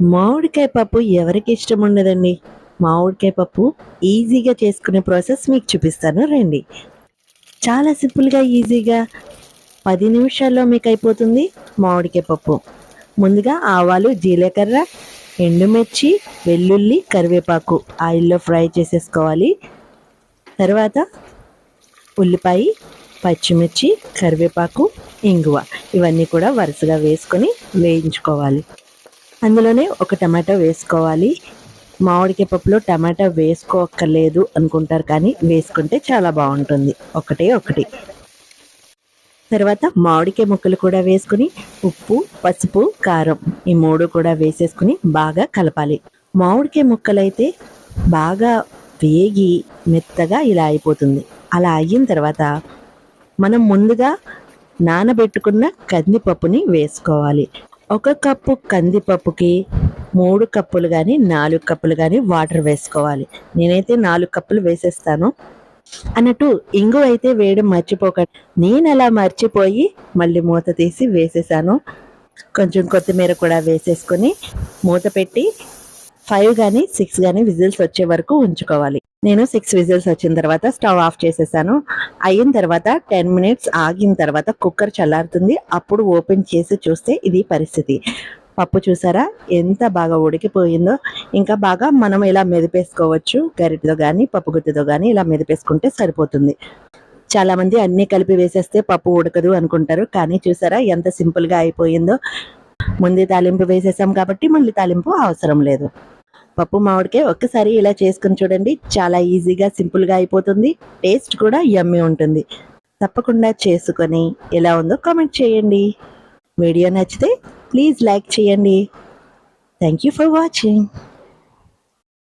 మామిడికాయ పప్పు ఎవరికి ఇష్టం ఉండదండి. మామిడికాయ పప్పు ఈజీగా చేసుకునే ప్రాసెస్ మీకు చూపిస్తాను రండి. చాలా సింపుల్‌గా, ఈజీగా 10 నిమిషాల్లో మీకయిపోతుంది మామిడికాయ పప్పు. ముందుగా ఆవాలు, జీలకర్ర, ఎండుమిర్చి, వెల్లుల్లి, కరివేపాకు ఆయిల్‌లో ఫ్రై చేసేసుకోవాలి. తర్వాత ఉల్లిపాయ, పచ్చిమిర్చి, కరివేపాకు, ఇంగువ ఇవన్నీ కూడా వరుసగా వేసుకొని వేయించుకోవాలి. అందులోనే ఒక టమాటో వేసుకోవాలి. మామిడికాయ పప్పులో టమాటా వేసుకోక్కర్లేదు అనుకుంటారు, కానీ వేసుకుంటే చాలా బాగుంటుంది. ఒకటే ఒకటి. తర్వాత మామిడికాయ ముక్కలు కూడా వేసుకుని ఉప్పు, పసుపు, కారం ఈ 3 కూడా వేసేసుకుని బాగా కలపాలి. మామిడికాయ ముక్కలైతే బాగా వేగి మెత్తగా ఇలా అయిపోతుంది. అలా అయిన తర్వాత మనం ముందుగా నానబెట్టుకున్న కందిపప్పుని వేసుకోవాలి. 1 కప్పు కందిపప్పుకి 3 కప్పులు కానీ 4 కప్పులు కానీ వాటర్ వేసుకోవాలి. నేనైతే 4 కప్పులు వేసేస్తాను. అన్నట్టు ఇంగువ అయితే వేయడం మర్చిపోకండి. నేను అలా మర్చిపోయి మళ్ళీ మూత తీసి వేసేసాను. కొంచెం కొత్తిమీర కూడా వేసేసుకొని మూత పెట్టి 5 కానీ 6 కానీ విజిల్స్ వచ్చే వరకు ఉంచుకోవాలి. నేను 6 విజిల్స్ వచ్చిన తర్వాత స్టవ్ ఆఫ్ చేసేసాను. అయిన తర్వాత 10 మినిట్స్ ఆగిన తర్వాత కుక్కర్ చల్లారుతుంది. అప్పుడు ఓపెన్ చేసి చూస్తే ఇది పరిస్థితి. పప్పు చూసారా ఎంత బాగా ఉడికిపోయిందో. ఇంకా బాగా మనం ఇలా మెదిపేసుకోవచ్చు. గరిటెతో కానీ పప్పు గుత్తితో కానీ ఇలా మెదిపేసుకుంటే సరిపోతుంది. చాలామంది అన్నీ కలిపి వేసేస్తే పప్పు ఉడకదు అనుకుంటారు, కానీ చూసారా ఎంత సింపుల్గా అయిపోయిందో. ముందే తాలింపు వేసేసాం కాబట్టి మళ్ళీ తాలింపు అవసరం లేదు. పప్పు మామిడికాయ ఒక్కసారి ఇలా చేసుకుని చూడండి. చాలా ఈజీగా సింపుల్గా అయిపోతుంది. టేస్ట్ కూడా యమ్మీ ఉంటుంది. తప్పకుండా చేసుకొని ఎలా ఉందో కామెంట్ చేయండి. వీడియో నచ్చితే ప్లీజ్ లైక్ చేయండి. Thank you for watching.